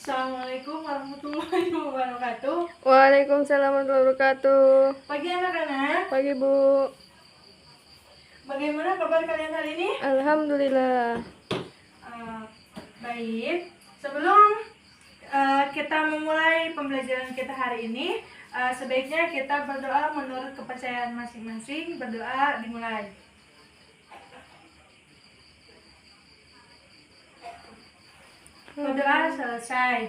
Assalamualaikum warahmatullahi wabarakatuh. Waalaikumsalam warahmatullahi wabarakatuh. Pagi anak-anak. Pagi Bu. Bagaimana kabar kalian hari ini? Alhamdulillah. Baik. Sebelum kita memulai pembelajaran kita hari ini, sebaiknya kita berdoa menurut kepercayaan masing-masing. Berdoa dimulai. Berdoa selesai.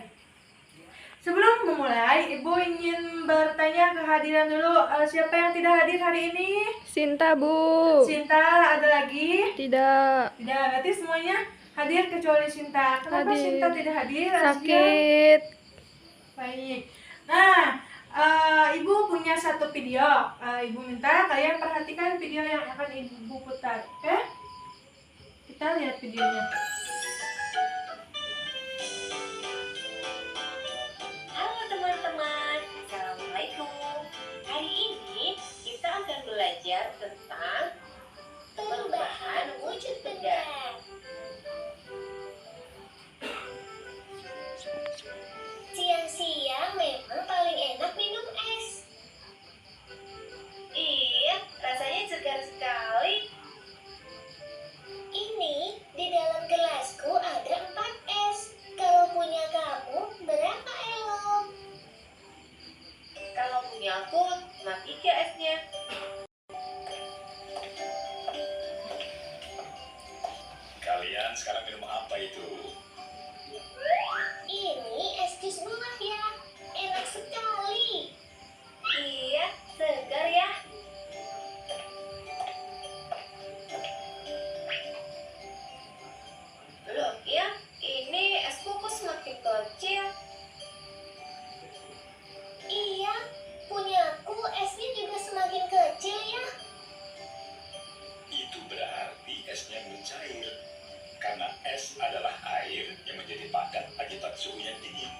Sebelum memulai, Ibu ingin bertanya kehadiran dulu. Siapa yang tidak hadir hari ini? Sinta Bu. Sinta, ada lagi? Tidak. Tidak, berarti semuanya hadir kecuali Sinta. Kenapa Hadir. Sinta tidak hadir? Sakit. Baik. Nah, Ibu punya satu video. Ibu minta kalian perhatikan video yang akan Ibu putar. Oke? Kita lihat videonya. Halo teman-teman, Assalamualaikum. Hari ini kita akan belajar tentang perubahan wujud benda. Siang-siang memang paling enak minum es. Iya, rasanya segar sekali. Ini di dalam gelasku ada 4 es. Kalau punya kamu, berapa Elo? Kalau punya aku, cuma 3 esnya. Kalian sekarang minum apa itu? Ini es jus buah ya. Enak sekali. Iya, segar ya. Loh ya, ini esku kok semakin kecil. Iya, punyaku esnya juga semakin kecil ya. Itu berarti esnya mencair. Karena es adalah air yang menjadi padat akibat suhu yang dingin.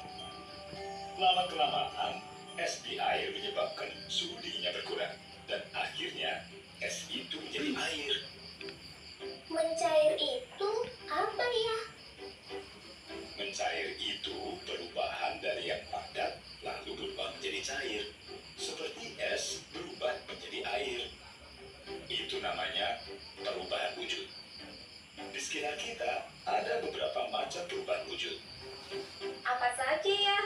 Lama-kelamaan, es di air menyebabkan suhu dinginnya berkurang. Dan akhirnya, es itu menjadi air. Mencair itu apa ya? Mencair itu perubahan dari yang padat lalu berubah menjadi cair. Seperti es berubah menjadi air. Itu namanya perubahan wujud. Di sekitar kita ada beberapa macam perubahan wujud. Apa saja ya?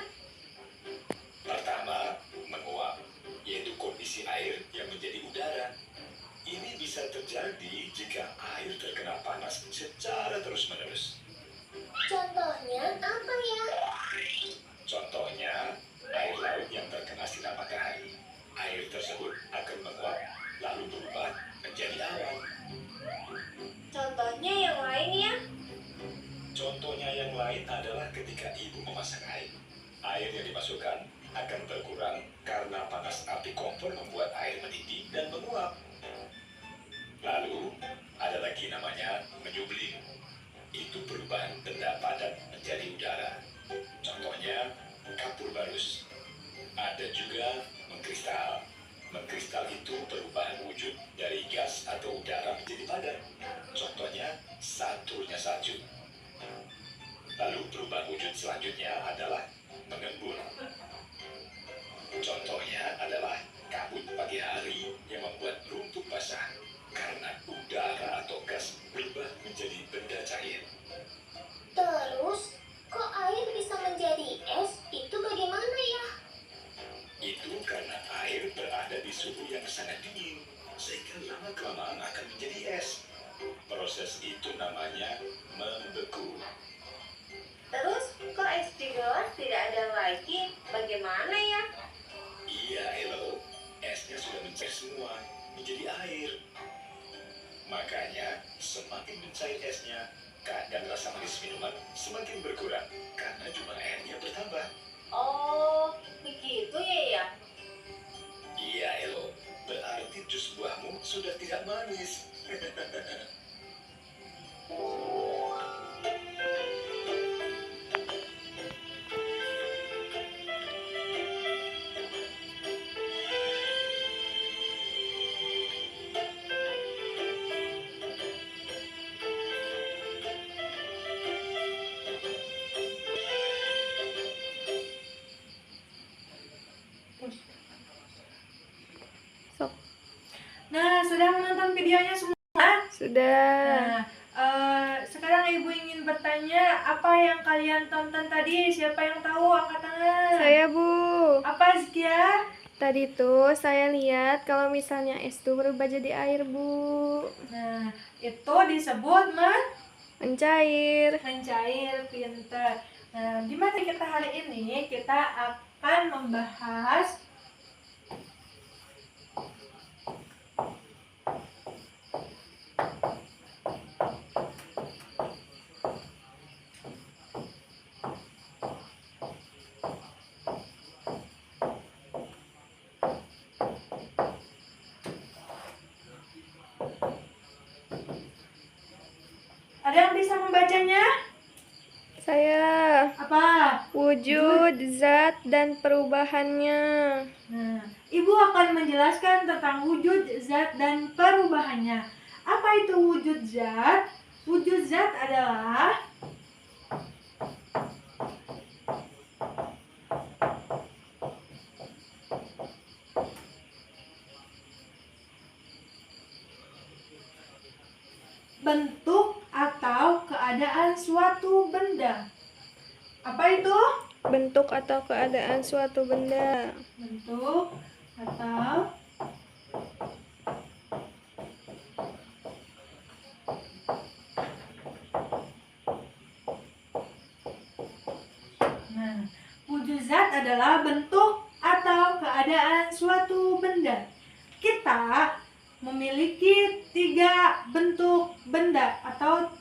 Pertama, menguap, yaitu kondisi air yang menjadi udara. Ini bisa terjadi jika air terkena panas secara terus-menerus. Contohnya apa ya? Contohnya, air laut yang terkena sinar matahari. Air tersebut akan menguap, lalu berubah menjadi awan. Contohnya yang lain ya? Contohnya yang lain adalah ketika ibu memasak air. Air yang dimasukkan akan berkurang karena panas api kompor membuat air mendidih dan menguap. Lalu, ada lagi namanya menyublim. Itu perubahan benda padat menjadi udara. Contohnya, kapur barus. Ada juga mengkristal. Mengkristal itu perubahan wujud dari gas atau udara menjadi padat. Contohnya, saturnya salju. Lalu perubahan wujud selanjutnya adalah mengembun. Contohnya adalah kabut pagi hari yang membuat rumput basah karena udara atau gas berubah menjadi benda cair. Terus, kok air bisa menjadi es? Itu bagaimana ya? Itu karena air berada di suhu yang sangat dingin, sehingga lama-kelamaan akan menjadi es. Proses itu namanya membeku. Terus, kok es di gelas tidak ada lagi? Bagaimana ya? Iya, Elo. Esnya sudah mencair semua, menjadi air. Makanya, semakin mencair esnya, kadang rasa manis minuman semakin berkurang karena jumlah airnya bertambah. Oh, begitu ya? Iya, Elo. Berarti jus buahmu sudah tidak manis. videonya semua? Sudah. Nah, sekarang ibu ingin bertanya, apa yang kalian tonton tadi? Siapa yang tahu? Angkat tangan. Saya, Bu. Apa, Zkia? Tadi tuh saya lihat kalau misalnya es tuh berubah jadi air, Bu. Nah, itu disebut Mencair. mencair, pinter. Nah, di materi kita hari ini kita akan membahas ada yang bisa membacanya? Saya. Apa? Wujud, zat, dan perubahannya. Nah, ibu akan menjelaskan tentang wujud zat dan perubahannya. Apa itu wujud zat? Wujud zat adalah bentuk atau keadaan suatu benda. Apa itu? Bentuk atau keadaan suatu benda. Bentuk atau Nah, wujud zat adalah bentuk atau keadaan suatu benda. Kita memiliki 3 bentuk benda atau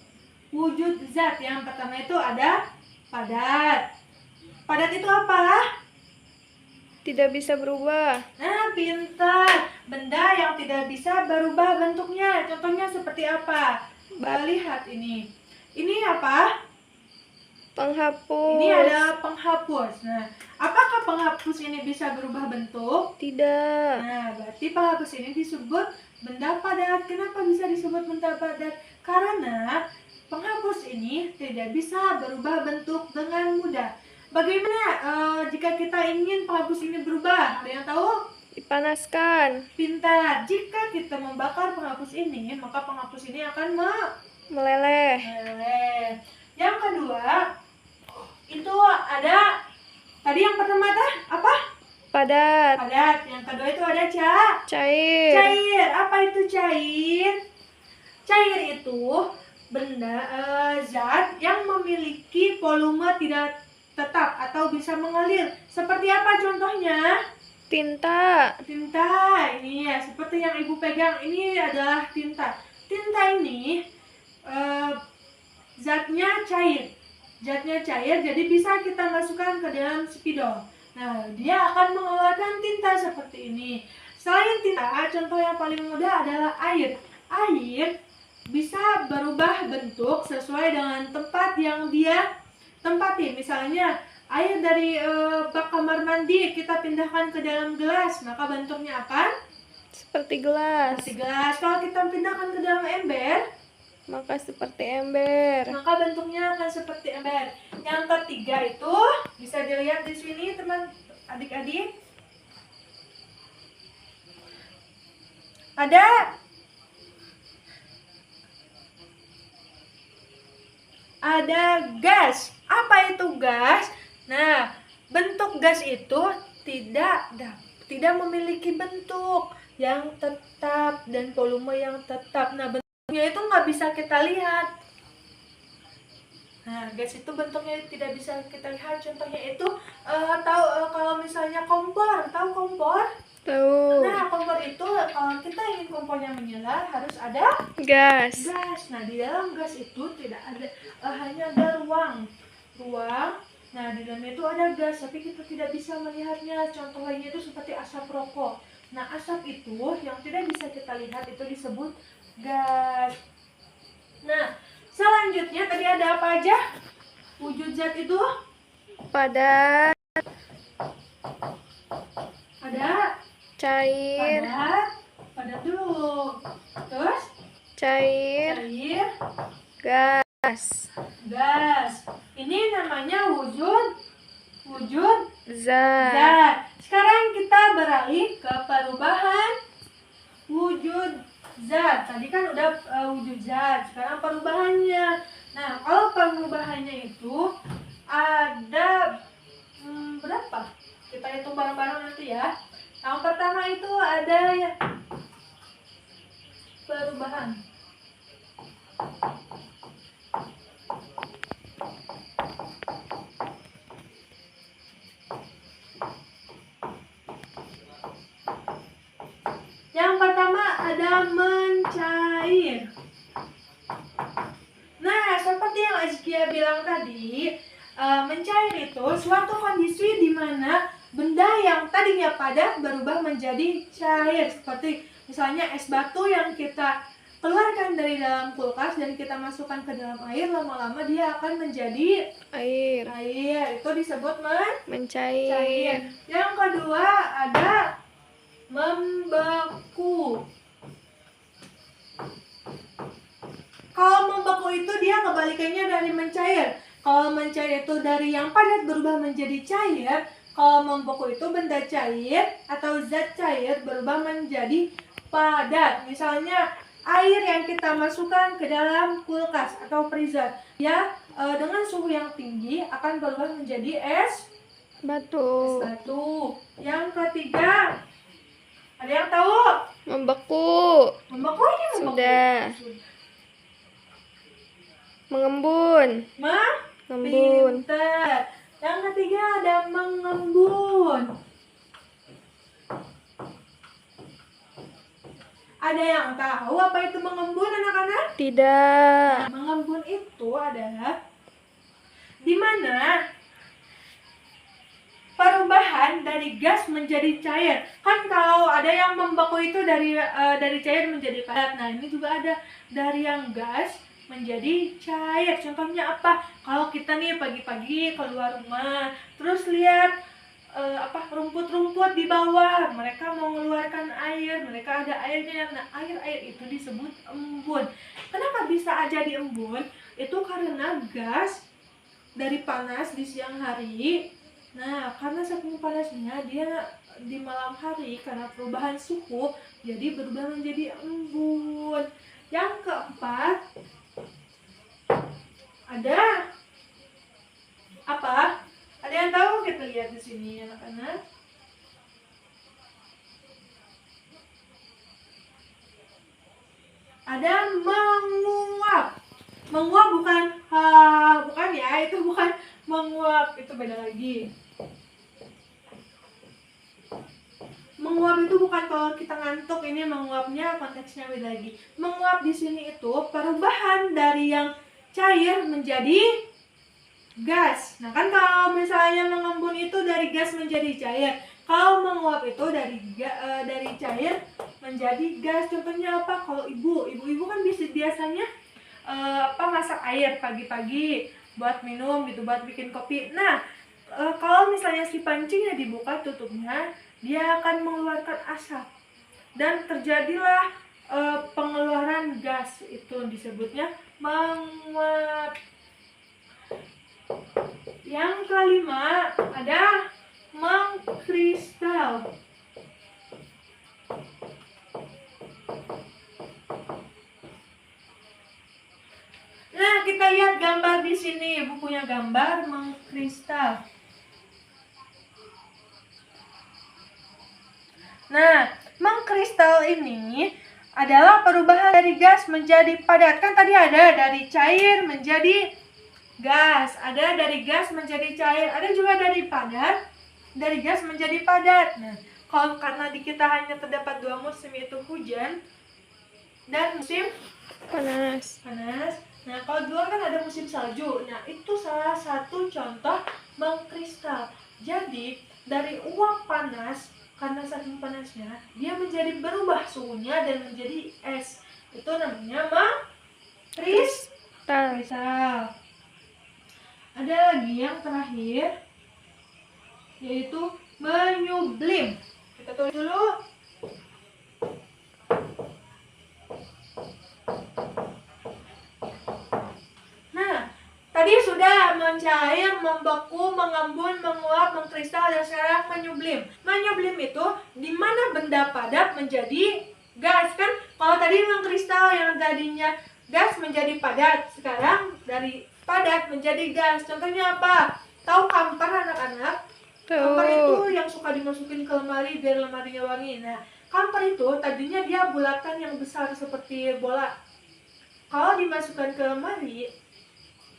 wujud zat. Yang pertama itu ada padat. Padat itu apa? Tidak bisa berubah. Nah, pintar. Benda yang tidak bisa berubah bentuknya. Contohnya seperti apa? Lihat ini. Ini apa? Penghapus. Ini adalah penghapus. Nah, apakah penghapus ini bisa berubah bentuk? Tidak. Nah, berarti penghapus ini disebut benda padat. Kenapa bisa disebut benda padat? Karena penghapus ini tidak bisa berubah bentuk dengan mudah. Bagaimana jika kita ingin penghapus ini berubah? Ada yang tahu? Dipanaskan. Pintar. Jika kita membakar penghapus ini, maka penghapus ini akan Meleleh. meleleh. Yang kedua, itu ada tadi yang pertama apa? Padat. Padat. Yang kedua itu ada Cair. cair. Apa itu cair? Cair itu benda zat yang memiliki volume tidak tetap atau bisa mengalir. Seperti apa contohnya? Tinta. Tinta. Ini ya, seperti yang ibu pegang. Ini adalah tinta. Tinta ini zatnya cair. Zatnya cair, jadi bisa kita masukkan ke dalam spidol. Nah, dia akan mengeluarkan tinta seperti ini. Selain tinta, contoh yang paling mudah adalah air. Air bisa berubah bentuk sesuai dengan tempat yang dia tempati. Misalnya, air dari bak kamar mandi kita pindahkan ke dalam gelas, maka bentuknya akan Seperti gelas. seperti gelas. Kalau kita pindahkan ke dalam ember, Maka seperti ember. maka bentuknya akan seperti ember. Yang ketiga itu bisa dilihat di sini teman adik-adik. Ada gas. Apa itu gas? Nah, bentuk gas itu tidak memiliki bentuk yang tetap dan volume yang tetap. Nah, bentuknya itu nggak bisa kita lihat. Nah, gas itu bentuknya tidak bisa kita lihat. Contohnya itu kalau misalnya kompor, tahu kompor? Tahu. Nah, kompor itu kalau kita ingin kompornya menyala harus ada Gas. gas. Nah, di dalam gas itu tidak ada hanya ada ruang. Nah, di dalamnya itu ada gas, tapi kita tidak bisa melihatnya. Contoh lainnya itu seperti asap rokok. Nah, asap itu yang tidak bisa kita lihat itu disebut gas. Nah, selanjutnya tadi ada apa aja? Wujud zat itu Padat. ada Cair. padat dulu. Terus Cair. cair, Gas. gas. Ini namanya wujud Zat. zat. Sekarang kita beralih ke perubahan wujud zat. Tadi kan udah wujud zat. Sekarang perubahannya. Nah, kalau perubahannya itu ada berapa? Kita hitung bareng-bareng nanti ya. Yang pertama itu ada ya perubahan. Yang pertama ada mencair. Nah, seperti yang Azkia bilang tadi, mencair itu suatu kondisi di mana benda yang tadinya padat berubah menjadi cair. Seperti misalnya es batu yang kita keluarkan dari dalam kulkas dan kita masukkan ke dalam air, lama-lama dia akan menjadi Air. air. Itu disebut Mencair. cair. Yang kedua ada membeku. Kalau membeku itu dia kebalikannya dari mencair. Kalau mencair itu dari yang padat berubah menjadi cair. Kalau membeku itu benda cair atau zat cair berubah menjadi padat. Misalnya air yang kita masukkan ke dalam kulkas atau freezer, ya dengan suhu yang tinggi akan berubah menjadi es Batu. batu. Yang ketiga, ada yang tahu? Membeku. Membeku ini membeku. Sudah. Mengembun. Mengembun. Pintar. Yang ketiga ada mengembun. Ada yang tahu apa itu mengembun, anak-anak? Tidak. Nah, mengembun itu adalah di mana perubahan dari gas menjadi cair. Kan kalau ada yang membeku itu dari cair menjadi padat. Nah, ini juga ada dari yang gas menjadi cair. Contohnya apa? Kalau kita nih pagi-pagi keluar rumah, terus lihat rumput-rumput di bawah, mereka mau mengeluarkan air, mereka ada airnya. Nah, air itu disebut embun. Kenapa bisa jadi embun? Itu karena gas dari panas di siang hari. Nah, karena saking panasnya dia di malam hari karena perubahan suhu jadi berubah menjadi embun. Yang keempat ada apa? Ada yang tahu? Kita lihat di sini, anak-anak. Ada menguap. Menguap bukan ya, itu bukan menguap, itu beda lagi. Menguap itu bukan kalau kita ngantuk, ini menguapnya konteksnya beda lagi. Menguap di sini itu perubahan dari yang cair menjadi gas. Nah, kan kalau misalnya mengembun itu dari gas menjadi cair. Kalau menguap itu dari cair menjadi gas. Contohnya apa? Kalau ibu kan biasanya masak air pagi-pagi buat minum gitu, buat bikin kopi. Nah, kalau misalnya si pancinya dibuka tutupnya, dia akan mengeluarkan asap dan terjadilah pengeluaran gas. Itu disebutnya menguap. Yang kelima ada mengkristal. Nah, kita lihat gambar di sini, bukunya gambar mengkristal. Nah, mengkristal ini adalah perubahan dari gas menjadi padat. Kan tadi ada dari cair menjadi gas, ada dari gas menjadi cair, ada juga dari padat, dari gas menjadi padat. Nah, kalau karena di kita hanya terdapat 2 musim, yaitu hujan dan musim Panas. Nah, kalau di luar kan ada musim salju. Nah, itu salah satu contoh mengkristal. Jadi, dari uap panas, karena saking panasnya, dia menjadi berubah suhunya dan menjadi es. Itu namanya mengkristal. Ada lagi yang terakhir, yaitu menyublim. Kita tulis dulu. Nah, tadi sudah mencair, membeku, mengembun, menguap, mengkristal, dan sekarang menyublim. Menyublim itu di mana benda padat menjadi gas kan. Kalau tadi mengkristal yang tadinya gas menjadi padat, sekarang dari padat menjadi gas. Contohnya apa? Tahu kamper anak-anak? Kamper itu Tuh. yang suka dimasukin ke lemari biar lemarinya wangi. Nah, kamper itu tadinya dia bulatan yang besar seperti bola. Kalau dimasukkan ke lemari,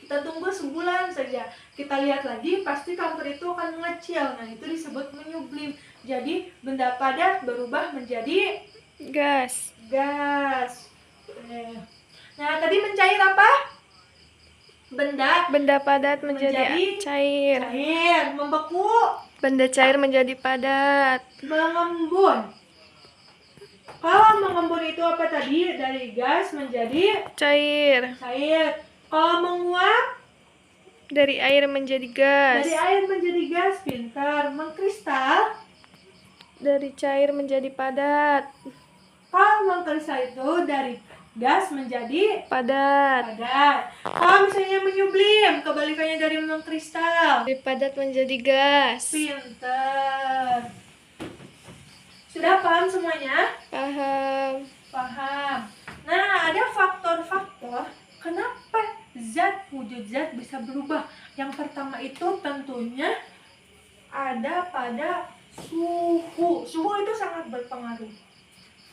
kita tunggu sebulan saja. Kita lihat lagi, pasti kamper itu akan mengecil. Nah, itu disebut menyublim. Jadi, benda padat berubah menjadi Gas. gas. Nah, tadi mencair apa? Benda padat menjadi Menjadi cair. cair, membeku, Benda cair menjadi padat. mengembun. Kalau mengembun itu apa tadi? Dari gas menjadi Cair. cair. Kalau menguap, Dari air menjadi gas. dari air menjadi gas. Pintar. Mengkristal, Dari cair menjadi padat. kalau mengkristal itu dari gas menjadi Padat. padat. Kalau misalnya menyublim, kebalikannya dari mengkristal. Dari padat menjadi gas. Pintar. Sudah paham semuanya? Paham. Paham. Nah, ada faktor-faktor kenapa wujud zat bisa berubah. Yang pertama itu tentunya ada pada suhu. Suhu itu sangat berpengaruh.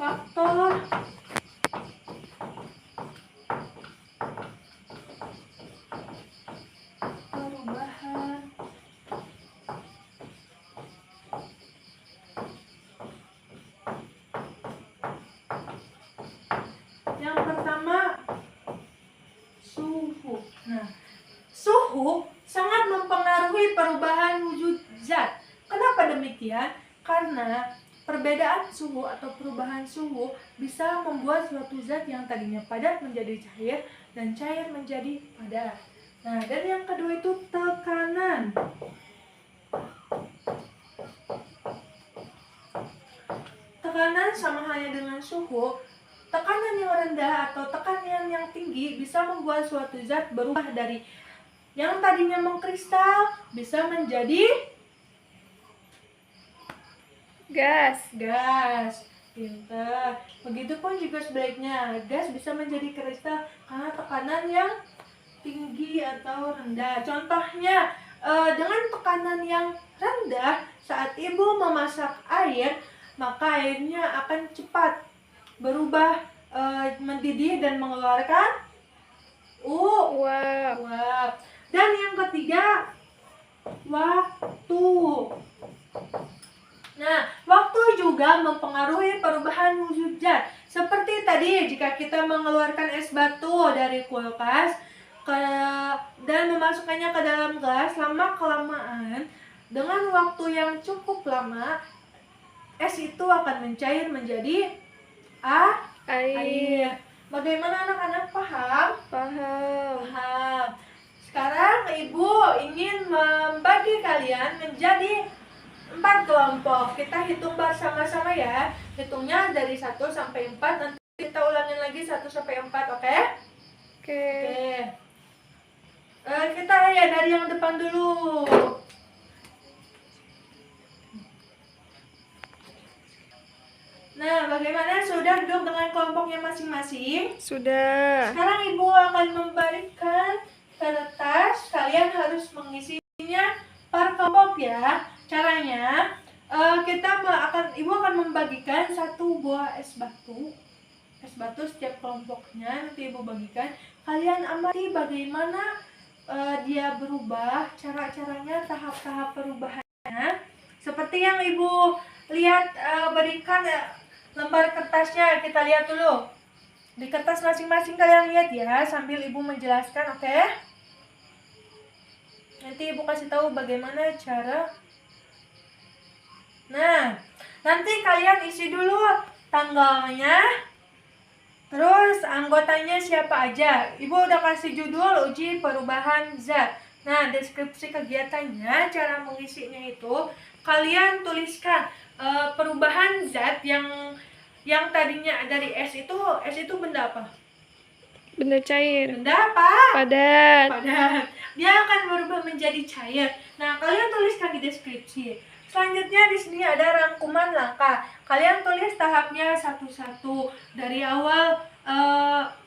Faktor perubahan yang pertama suhu. Nah, suhu sangat mempengaruhi perubahan wujud zat. Kenapa demikian? Karena perbedaan suhu atau perubahan suhu bisa membuat suatu zat yang tadinya padat menjadi cair dan cair menjadi padat. Nah, dan yang kedua itu tekanan. Tekanan sama halnya dengan suhu. Tekanan yang rendah atau tekanan yang tinggi bisa membuat suatu zat berubah dari yang tadinya mengkristal bisa menjadi Gas. gas. Pintar. Begitupun juga sebaliknya, gas bisa menjadi kristal karena tekanan yang tinggi atau rendah. Contohnya, dengan tekanan yang rendah, saat ibu memasak air, maka airnya akan cepat berubah mendidih dan mengeluarkan Uap. uap. Dan yang ketiga, waktu. Nah, waktu juga mempengaruhi perubahan wujud zat. Seperti tadi, jika kita mengeluarkan es batu dari kulkas dan memasukkannya ke dalam gelas, lama-kelamaan, dengan waktu yang cukup lama, es itu akan mencair menjadi Air. air. Bagaimana anak-anak paham? Paham. Paham. Sekarang ibu ingin membagi kalian menjadi 4 kelompok. Kita hitung bersama-sama ya. Hitungnya dari 1 sampai 4. Nanti kita ulangin lagi 1 sampai 4, oke? Oke. Kita ya dari yang depan dulu. Nah, bagaimana? Sudah duduk dengan kelompoknya masing-masing? Sudah. Sekarang ibu akan memberikan kertas. Kalian harus mengisinya per kelompok ya. Caranya, ibu akan membagikan 1 buah es batu. Es batu setiap kelompoknya nanti ibu bagikan. Kalian amati bagaimana dia berubah, cara-caranya, tahap-tahap perubahannya. Seperti yang ibu lihat berikan lembar kertasnya, kita lihat dulu. Di kertas masing-masing kalian lihat ya, sambil ibu menjelaskan, oke? Nanti ibu kasih tahu bagaimana cara. Nah, nanti kalian isi dulu tanggalnya, terus anggotanya siapa aja. Ibu udah kasih judul uji perubahan zat. Nah, deskripsi kegiatannya, cara mengisinya itu kalian tuliskan perubahan zat yang tadinya dari es itu benda apa? Benda cair. Benda apa? Padat. Padat. Dia akan berubah menjadi cair. Nah, kalian tuliskan di deskripsi. Selanjutnya di sini ada rangkuman langkah. Kalian tulis tahapnya satu-satu. Dari awal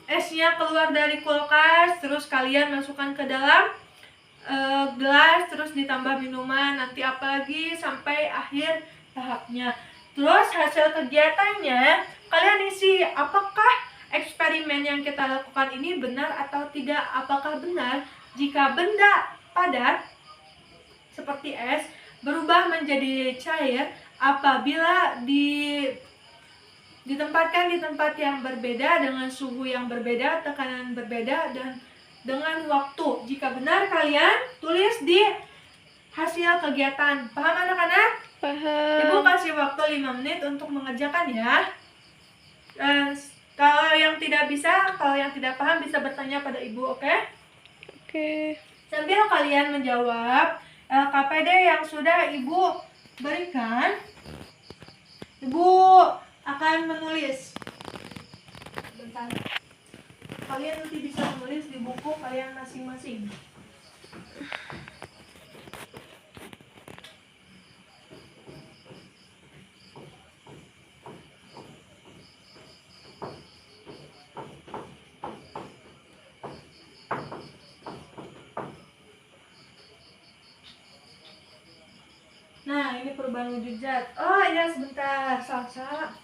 esnya keluar dari kulkas, terus kalian masukkan ke dalam gelas, terus ditambah minuman, nanti apalagi sampai akhir tahapnya. Terus hasil kegiatannya kalian isi apakah eksperimen yang kita lakukan ini benar atau tidak. Apakah benar jika benda padat seperti es berubah menjadi cair apabila ditempatkan di tempat yang berbeda dengan suhu yang berbeda, tekanan berbeda, dan dengan waktu. Jika benar, kalian tulis di hasil kegiatan. Paham anak-anak? Ibu Paham. kasih waktu 5 menit untuk mengerjakan ya. Dan kalau yang tidak bisa, kalau yang tidak paham bisa bertanya pada ibu, oke? Oke. Sambil kalian menjawab KPD yang sudah ibu berikan, ibu akan menulis. Bentar. Kalian nanti bisa menulis di buku kalian masing-masing. Nah, ini perubahan wujud zat. Oh iya, sebentar, Salsa.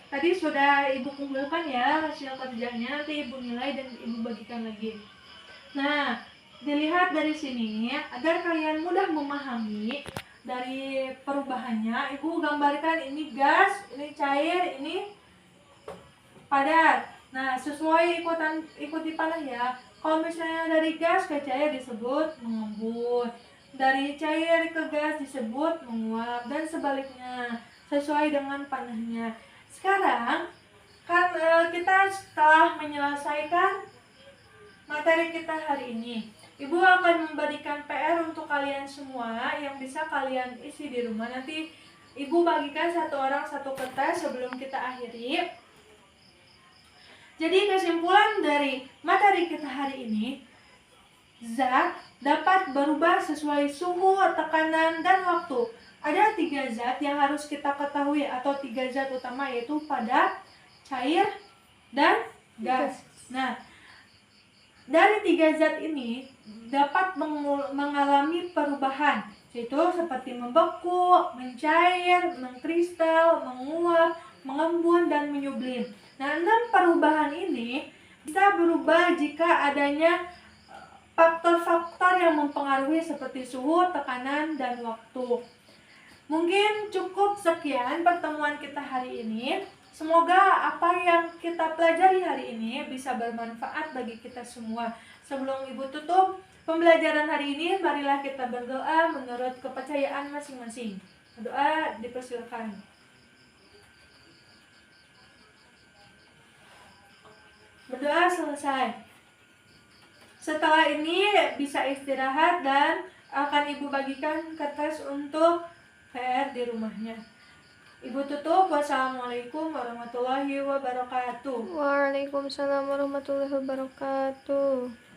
Tadi sudah ibu kumpulkan ya hasil kerjanya, nanti ibu nilai dan ibu bagikan lagi. Nah, dilihat dari sini agar kalian mudah memahami dari perubahannya, ibu gambarkan ini gas, ini cair, ini padat. Nah, sesuai ikuti panah ya. Kalau misalnya dari gas ke cair disebut mengembun, dari cair ke gas disebut menguap, dan sebaliknya sesuai dengan panahnya. Sekarang kan kita setelah menyelesaikan materi kita hari ini, ibu akan memberikan PR untuk kalian semua yang bisa kalian isi di rumah. Nanti ibu bagikan satu orang satu kertas sebelum kita akhiri. Jadi kesimpulan dari materi kita hari ini, zat dapat berubah sesuai suhu, tekanan, dan waktu. Ada 3 zat yang harus kita ketahui, atau 3 zat utama, yaitu padat, cair, dan gas. Nah, dari 3 zat ini dapat mengalami perubahan, yaitu seperti membeku, mencair, mengkristal, menguap, mengembun, dan menyublim. Nah, 6 perubahan ini bisa berubah jika adanya faktor-faktor yang mempengaruhi seperti suhu, tekanan, dan waktu. Mungkin cukup sekian pertemuan kita hari ini. Semoga apa yang kita pelajari hari ini bisa bermanfaat bagi kita semua. Sebelum ibu tutup pembelajaran hari ini, marilah kita berdoa menurut kepercayaan masing-masing. Doa dipersilakan. Berdoa selesai. Setelah ini bisa istirahat dan akan Ibu bagikan kertas untuk PR di rumahnya. Ibu tutup. Wassalamualaikum warahmatullahi wabarakatuh. Waalaikumsalam warahmatullahi wabarakatuh.